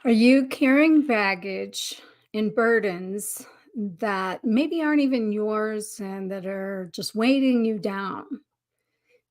Are you carrying baggage and burdens that maybe aren't even yours and that are just weighting you down?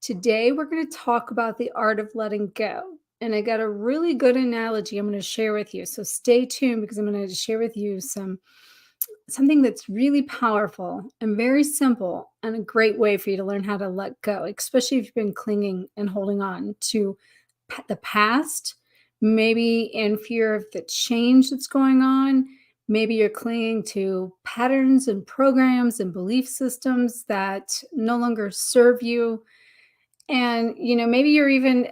Today, we're going to talk about the art of letting go. And I got a really good analogy I'm going to share with you. So stay tuned because I'm going to share with you something that's really powerful and very simple and a great way for you to learn how to let go, especially if you've been clinging and holding on to the past, maybe in fear of the change that's going on. Maybe you're clinging to patterns and programs and belief systems that no longer serve you. And, maybe you're even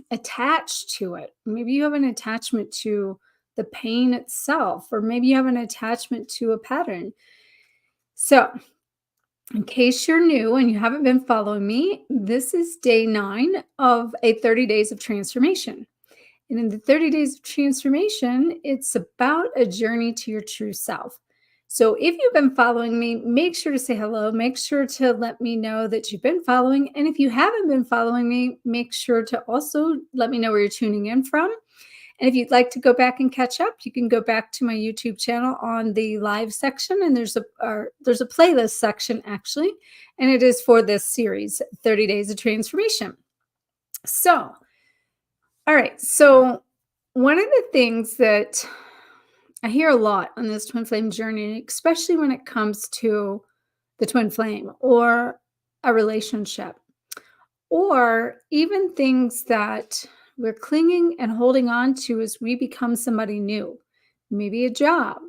attached to it. Maybe you have an attachment to the pain itself, or maybe you have an attachment to a pattern. So, in case you're new and you haven't been following me, this is day 9 of a 30 days of transformation. And in the 30 days of transformation, it's about a journey to your true self. So if you've been following me, make sure to say hello. Make sure to let me know that you've been following. And if you haven't been following me, make sure to also let me know where you're tuning in from. And if you'd like to go back and catch up, you can go back to my YouTube channel on the live section, and there's a playlist section actually, and it is for this series, 30 Days of Transformation. So, all right. So, one of the things that I hear a lot on this twin flame journey, especially when it comes to the twin flame or a relationship, or even things that we're clinging and holding on to as we become somebody new, maybe a job,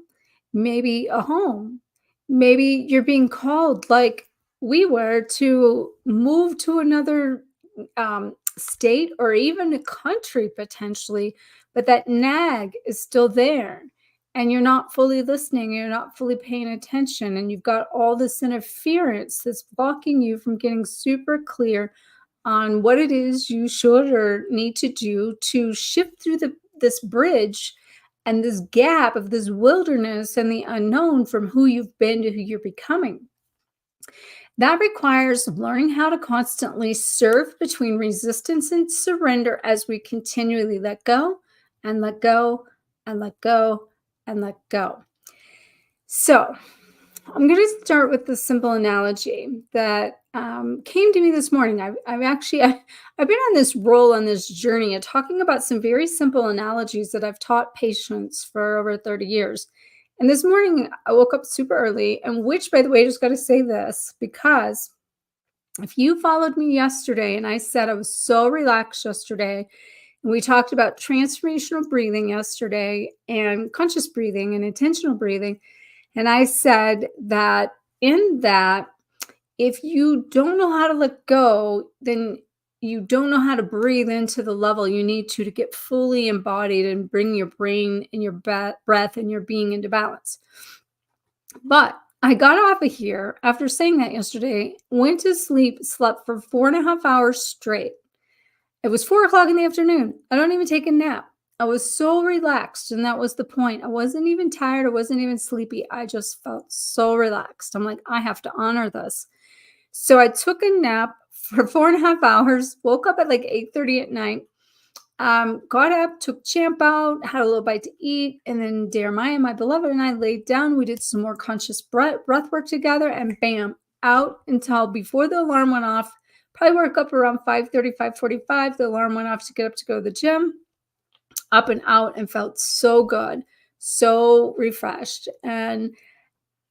maybe a home, maybe you're being called like we were to move to another state or even a country potentially, but that nag is still there. And you're not fully listening, you're not fully paying attention, and you've got all this interference that's blocking you from getting super clear on what it is you should or need to do to shift through this bridge and this gap of this wilderness and the unknown from who you've been to who you're becoming. That requires learning how to constantly serve between resistance and surrender as we continually let go and let go and let go and let go. So, I'm going to start with the simple analogy that came to me this morning. I've been on this roll on this journey of talking about some very simple analogies that I've taught patients for over 30 years. And this morning I woke up super early, and which, by the way, I just got to say this because if you followed me yesterday and I said I was so relaxed yesterday, and we talked about transformational breathing yesterday and conscious breathing and intentional breathing. And I said that in that, if you don't know how to let go, then you don't know how to breathe into the level you need to get fully embodied and bring your brain and your breath and your being into balance. But I got off of here after saying that yesterday, went to sleep, slept for 4.5 hours straight. It was 4 o'clock in the afternoon. I don't even take a nap. I was so relaxed, and that was the point. I wasn't even tired. I wasn't even sleepy. I just felt so relaxed. I'm like, I have to honor this. So I took a nap for 4.5 hours, woke up at like 8:30 at night, got up, took Champ out, had a little bite to eat, and then Jeremiah, my beloved, and I laid down. We did some more conscious breath work together, and bam, out until before the alarm went off. Probably woke up around 5:30, 5:45. The alarm went off to get up to go to the gym. Up and out, and felt so good, so refreshed. And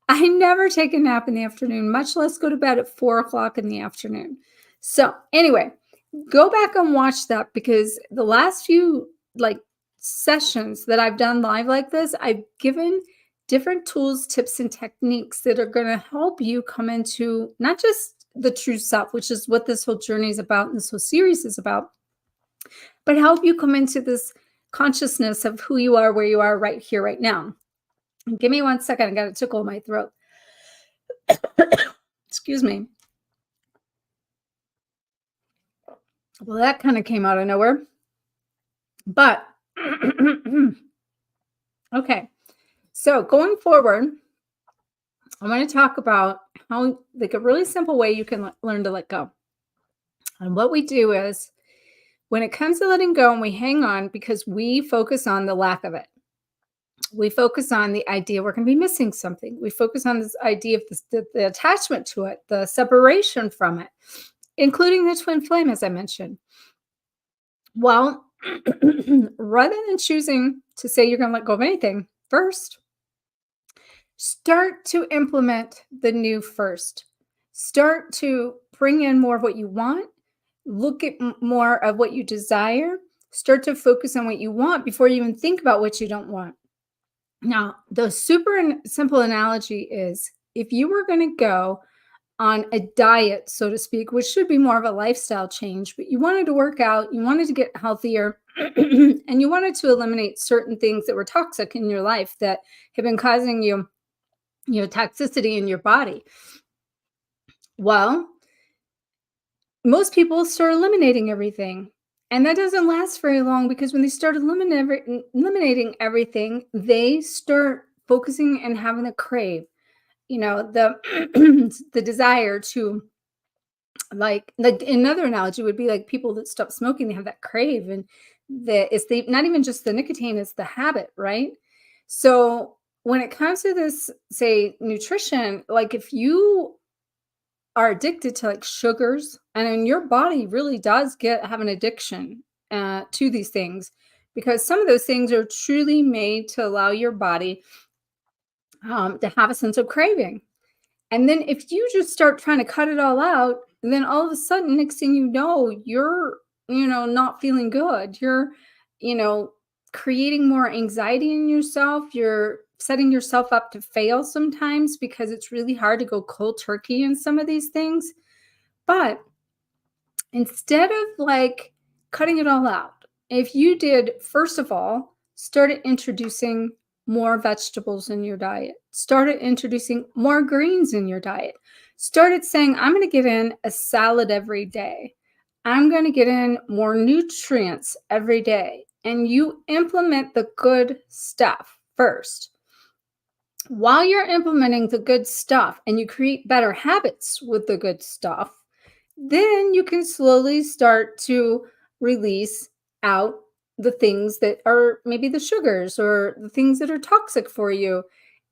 I never take a nap in the afternoon, much less go to bed at 4 o'clock in the afternoon. So anyway, go back and watch that because the last few sessions that I've done live like this, I've given different tools, tips, and techniques that are going to help you come into not just the true self, which is what this whole journey is about and this whole series is about, but help you come into this consciousness of who you are, where you are right here, right now. Give me 1 second. I got a tickle in my throat. Excuse me. Well, that kind of came out of nowhere. But, okay. So going forward, I want to talk about how, like, a really simple way you can learn to let go. And what we do is When it comes to letting go and we hang on because we focus on the lack of it, we focus on the idea we're going to be missing something. We focus on this idea of the attachment to it, the separation from it, including the twin flame, as I mentioned. Well, rather than choosing to say you're going to let go of anything, first, start to implement the new first. Start to bring in more of what you want. Look at more of what you desire. Start to focus on what you want before you even think about what you don't want. Now, the super simple analogy is if you were going to go on a diet, so to speak, which should be more of a lifestyle change, but you wanted to work out, you wanted to get healthier, and you wanted to eliminate certain things that were toxic in your life that have been causing you toxicity in your body. Well, most people start eliminating everything. And that doesn't last very long because when they start eliminating everything, they start focusing and having a crave, the the desire to like another analogy would be like people that stop smoking, they have that crave and it's the not even just the nicotine, it's the habit, right? So when it comes to this, say nutrition, like if you are addicted to like sugars, and then your body really does have an addiction to these things because some of those things are truly made to allow your body to have a sense of craving. And then if you just start trying to cut it all out, then all of a sudden, next thing you know, you're, not feeling good. You're, you know, creating more anxiety in yourself. You're setting yourself up to fail sometimes because it's really hard to go cold turkey in some of these things. But instead of like cutting it all out, if you did, first of all, started introducing more vegetables in your diet, started introducing more greens in your diet, started saying, I'm going to get in a salad every day. I'm going to get in more nutrients every day. And you implement the good stuff first. While you're implementing the good stuff and you create better habits with the good stuff, then you can slowly start to release out the things that are maybe the sugars or the things that are toxic for you.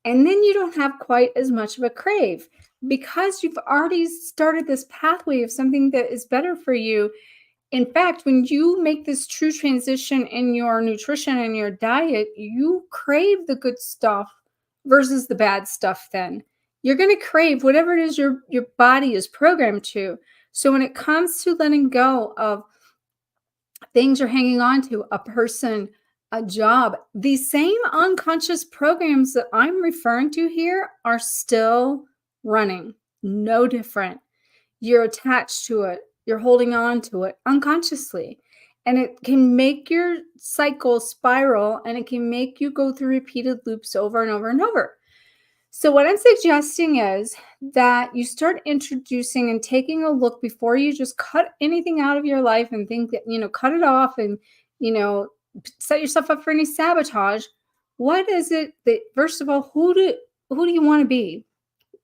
And then you don't have quite as much of a crave because you've already started this pathway of something that is better for you. In fact, when you make this true transition in your nutrition and your diet, you crave the good stuff versus the bad stuff then. You're going to crave whatever it is your body is programmed to. So when it comes to letting go of things you're hanging on to, a person, a job, these same unconscious programs that I'm referring to here are still running, no different. You're attached to it, you're holding on to it unconsciously. And it can make your cycle spiral and it can make you go through repeated loops over and over and over. So, what I'm suggesting is that you start introducing and taking a look before you just cut anything out of your life and think that, cut it off and, you know, set yourself up for any sabotage. What is it that, first of all, who do you want to be?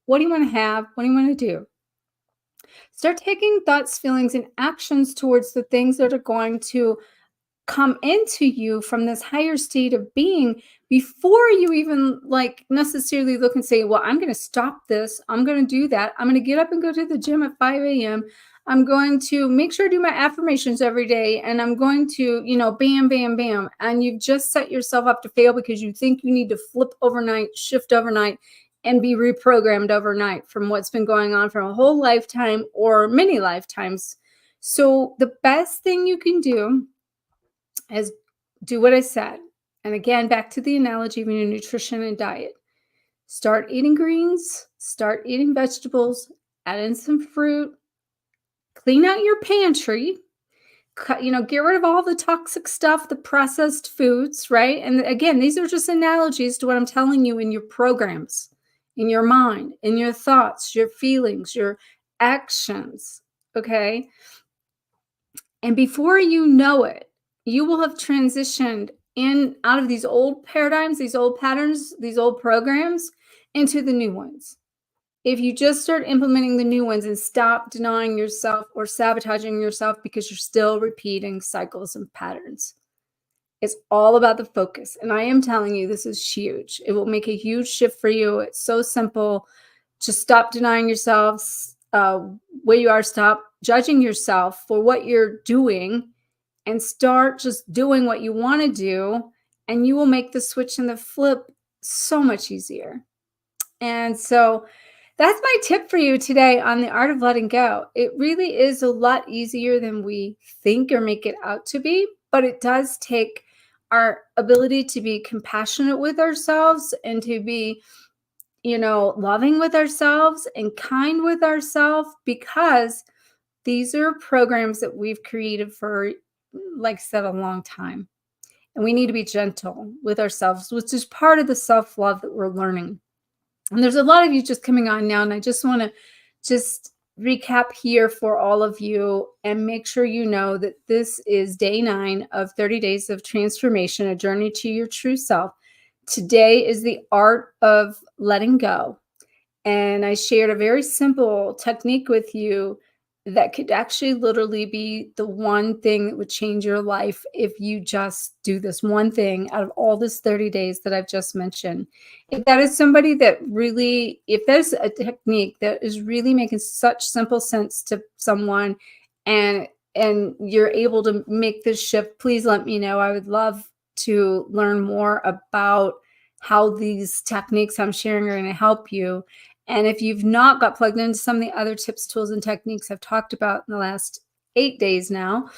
What do you want to have? What do you want to do? Start taking thoughts, feelings, and actions towards the things that are going to come into you from this higher state of being before you even like necessarily look and say, well, I'm going to stop this. I'm going to do that. I'm going to get up and go to the gym at 5 a.m. I'm going to make sure I do my affirmations every day. And I'm going to, bam, bam, bam. And you've just set yourself up to fail because you think you need to flip overnight, shift overnight, and be reprogrammed overnight from what's been going on for a whole lifetime or many lifetimes. So the best thing you can do is do what I said. And again, back to the analogy of your nutrition and diet. Start eating greens, start eating vegetables, add in some fruit, clean out your pantry, get rid of all the toxic stuff, the processed foods, right? And again, these are just analogies to what I'm telling you in your programs, in your mind, in your thoughts, your feelings, your actions, okay? And before you know it, you will have transitioned in out of these old paradigms, these old patterns, these old programs into the new ones. if you just start implementing the new ones and stop denying yourself or sabotaging yourself because you're still repeating cycles and patterns. It's all about the focus. And I am telling you, this is huge. It will make a huge shift for you. It's so simple. Just stop denying yourselves where you are. Stop judging yourself for what you're doing and start just doing what you want to do. And you will make the switch and the flip so much easier. And so that's my tip for you today on the art of letting go. It really is a lot easier than we think or make it out to be, but it does take our ability to be compassionate with ourselves and to be, loving with ourselves and kind with ourselves, because these are programs that we've created for, like I said, a long time. And we need to be gentle with ourselves, which is part of the self-love that we're learning. And there's a lot of you just coming on now, and I just want to just recap here for all of you and make sure you know that this is day 9 of 30 days of transformation, a journey to your true self. Today is the art of letting go. And I shared a very simple technique with you that could actually literally be the one thing that would change your life if you just do this one thing out of all this 30 days that I've just mentioned. If that is somebody that really, if there's a technique that is really making such simple sense to someone and you're able to make this shift, please let me know. I would love to learn more about how these techniques I'm sharing are going to help you. And if you've not got plugged into some of the other tips, tools, and techniques I've talked about in the last 8 days now,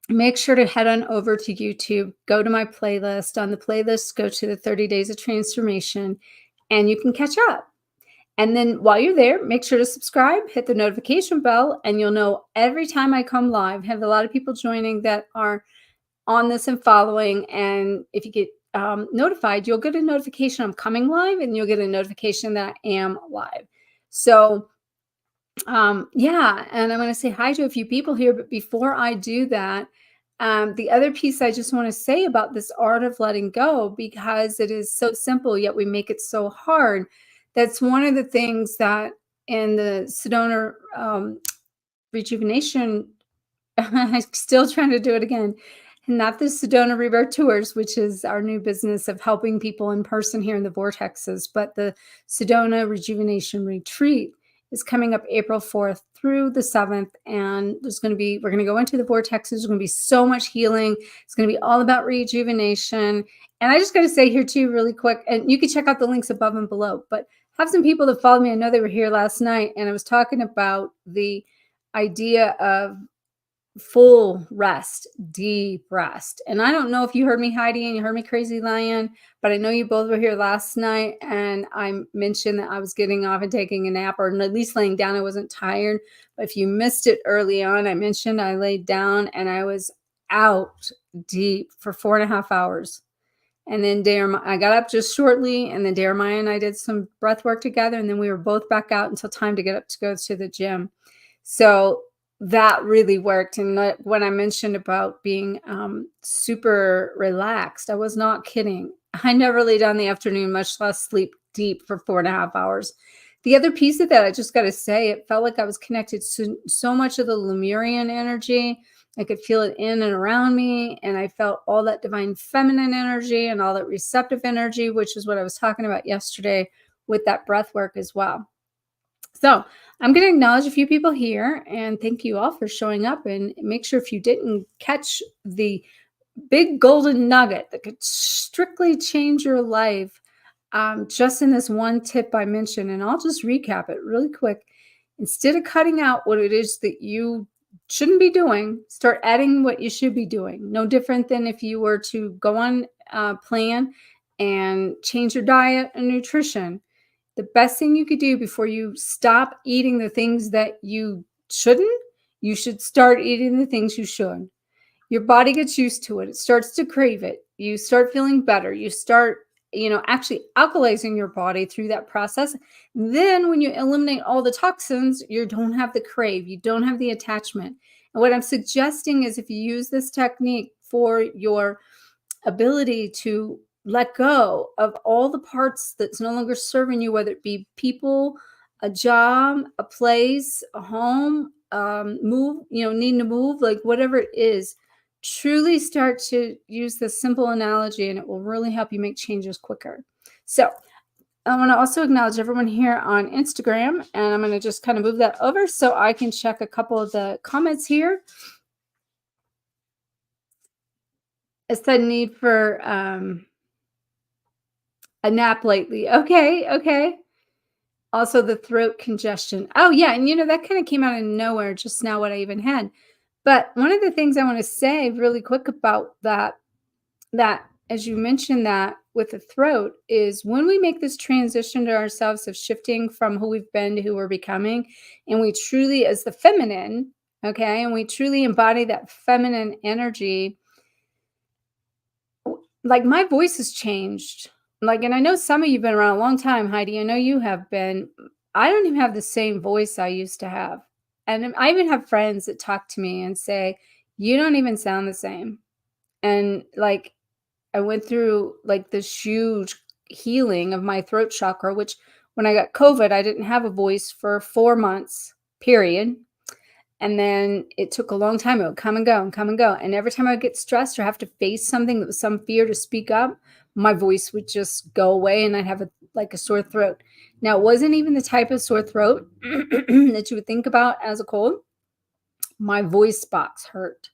make sure to head on over to YouTube, go to my playlist. On the playlist, go to the 30 Days of Transformation, and you can catch up. And then while you're there, make sure to subscribe, hit the notification bell, and you'll know every time I come live. I have a lot of people joining that are on this and following. And if you get notified, you'll get a notification I'm coming live, and you'll get a notification that I am live. So yeah, and I'm going to say hi to a few people here, but before I do that, the other piece I just want to say about this art of letting go, because it is so simple yet we make it so hard. That's one of the things that in the Sedona rejuvenation, I'm still trying to do it again. Not the Sedona Rebirth Tours, which is our new business of helping people in person here in the vortexes, but the Sedona Rejuvenation Retreat is coming up April 4th through the 7th. And we're going to go into the vortexes. There's going to be so much healing. It's going to be all about rejuvenation. And I just got to say here too, really quick, and you can check out the links above and below, but have some people that followed me. I know they were here last night, and I was talking about the idea of full rest, deep rest. And I don't know if you heard me, Heidi, and you heard me, Crazy Lion, but I know you both were here last night, and I mentioned that I was getting off and taking a nap, or at least laying down. I wasn't tired. But if you missed it early on, I mentioned I laid down and I was out deep for 4.5 hours. And then I got up just shortly, and then Jeremiah and I did some breath work together, and then we were both back out until time to get up to go to the gym. So that really worked. And when I mentioned about being super relaxed, I was not kidding. I never lay down in the afternoon, much less sleep deep for 4.5 hours. The other piece of that, I just got to say, it felt like I was connected to so much of the Lemurian energy. I could feel it in and around me, and I felt all that divine feminine energy and all that receptive energy, which is what I was talking about yesterday with that breath work as well. So I'm going to acknowledge a few people here and thank you all for showing up. And make sure, if you didn't catch the big golden nugget that could strictly change your life, just in this one tip I mentioned, and I'll just recap it really quick. Instead of cutting out what it is that you shouldn't be doing, start adding what you should be doing. No different than if you were to go on a plan and change your diet and nutrition. The best thing you could do before you stop eating the things that you shouldn't, you should start eating the things you should. Your body gets used to it. It starts to crave it. You start feeling better. You start, actually alkalizing your body through that process. Then when you eliminate all the toxins, you don't have the crave. You don't have the attachment. And what I'm suggesting is, if you use this technique for your ability to let go of all the parts that's no longer serving you, whether it be people, a job, a place, a home, move, needing to move, like whatever it is, truly start to use this simple analogy and it will really help you make changes quicker. So, I want to also acknowledge everyone here on Instagram, and I'm going to just kind of move that over so I can check a couple of the comments here. It's the need for a nap lately. Okay, okay. Also, the throat congestion. Oh, yeah. And that kind of came out of nowhere just now, what I even had. But one of the things I want to say really quick about that as you mentioned that with the throat is when we make this transition to ourselves of shifting from who we've been to who we're becoming, and we truly, as the feminine, okay, and we truly embody that feminine energy, like my voice has changed. Like, and I know some of you've been around a long time, Heidi. I know you have been. I don't even have the same voice I used to have. And I even have friends that talk to me and say, you don't even sound the same. And like, I went through like this huge healing of my throat chakra, which when I got COVID, I didn't have a voice for 4 months, period. And then it took a long time. It would come and go and come and go. And every time I would get stressed or have to face something that was some fear to speak up, my voice would just go away and I'd have like a sore throat. Now, it wasn't even the type of sore throat that you would think about as a cold. My voice box hurt.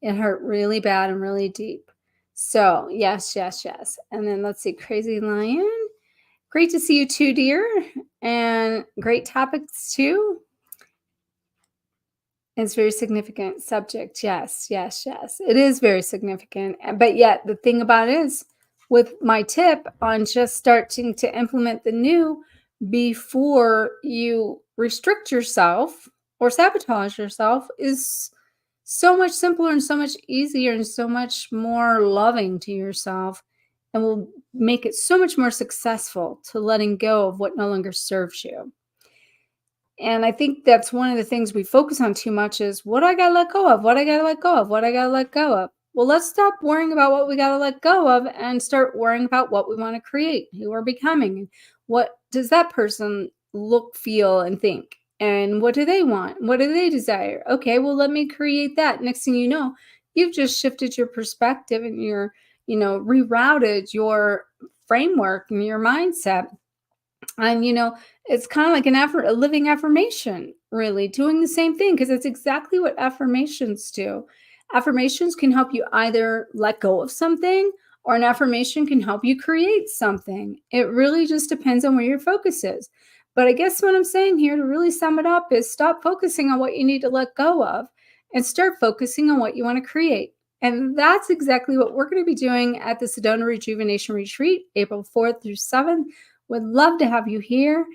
It hurt really bad and really deep. So, yes, yes, yes. And then let's see, Crazy Lion. Great to see you too, dear. And great topics too. It's very significant subject. Yes, yes, yes. It is very significant. But yet the thing about it is with my tip on just starting to implement the new before you restrict yourself or sabotage yourself is so much simpler and so much easier and so much more loving to yourself and will make it so much more successful to letting go of what no longer serves you. And I think that's one of the things we focus on too much is what I got to let go of, what I got to let go of, what I got to let go of. Well, let's stop worrying about what we got to let go of and start worrying about what we want to create, who we're becoming. What does that person look, feel, and think? And what do they want? What do they desire? Okay, well, let me create that. Next thing you know, you've just shifted your perspective and rerouted your framework and your mindset. And it's kind of like a living affirmation, really doing the same thing because it's exactly what affirmations do. Affirmations can help you either let go of something or an affirmation can help you create something. It really just depends on where your focus is. But I guess what I'm saying here to really sum it up is stop focusing on what you need to let go of and start focusing on what you want to create. And that's exactly what we're going to be doing at the Sedona Rejuvenation Retreat, April 4th through 7th. Would love to have you here.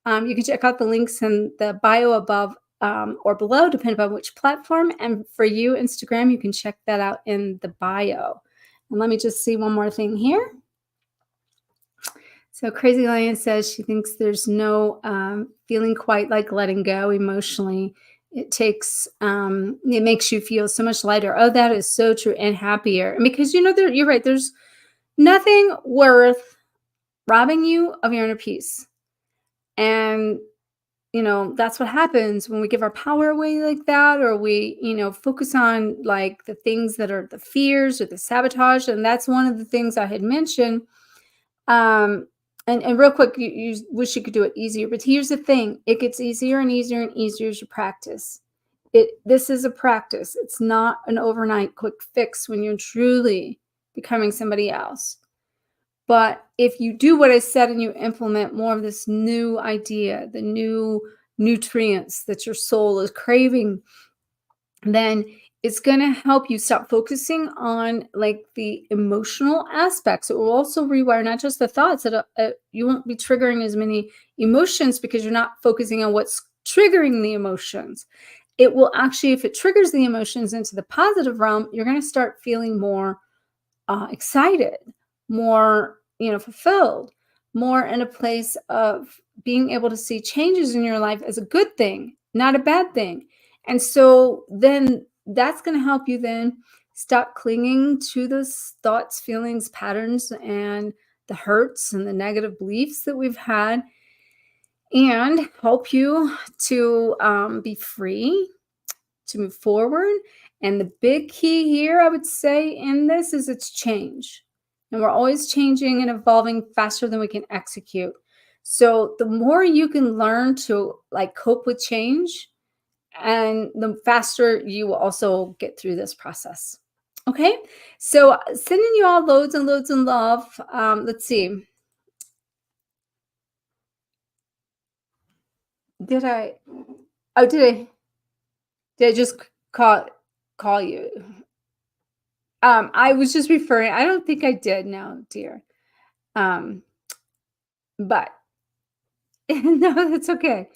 You can check out the links in the bio above or below, depending on which platform. And for you, Instagram, you can check that out in the bio. And let me just see one more thing here. So Crazy Lion says she thinks there's no feeling quite like letting go emotionally. It makes you feel so much lighter. Oh, that is so true. And happier. And because, you're right. There's nothing worth robbing you of your inner peace. And, that's what happens when we give our power away like that, or we, focus on like the things that are the fears or the sabotage. And that's one of the things I had mentioned. And real quick, you wish you could do it easier, but here's the thing. It gets easier and easier and easier as you practice. This is a practice. It's not an overnight quick fix when you're truly becoming somebody else. But if you do what I said and you implement more of this new idea, the new nutrients that your soul is craving, then it's going to help you stop focusing on like the emotional aspects. It will also rewire not just the thoughts. That you won't be triggering as many emotions because you're not focusing on what's triggering the emotions. It will actually, if it triggers the emotions into the positive realm, you're going to start feeling more excited, more, fulfilled, more in a place of being able to see changes in your life as a good thing, not a bad thing. And so then that's going to help you then stop clinging to those thoughts, feelings, patterns, and the hurts and the negative beliefs that we've had. and help you to be free to move forward. And the big key here, I would say, in this is it's change. And we're always changing and evolving faster than we can execute. So the more you can learn to like cope with change, and the faster you will also get through this process. Okay, so sending you all loads and loads of love. Let's see. Did I? Oh, did I? Did I just call you? I was just referring. I don't think I did. No, dear. Um, but no, that's okay.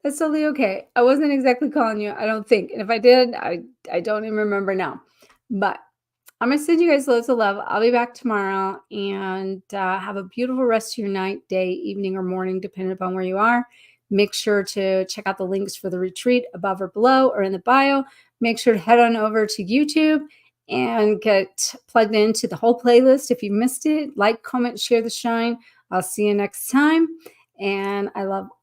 That's totally okay. I wasn't exactly calling you. I don't think. And if I did, I don't even remember now. But I'm gonna send you guys loads of love. I'll be back tomorrow, and have a beautiful rest of your night, day, evening, or morning, depending upon where you are. Make sure to check out the links for the retreat above or below or in the bio. Make sure to head on over to YouTube and get plugged into the whole playlist. If you missed it, like, comment, share the shine. I'll see you next time. And I love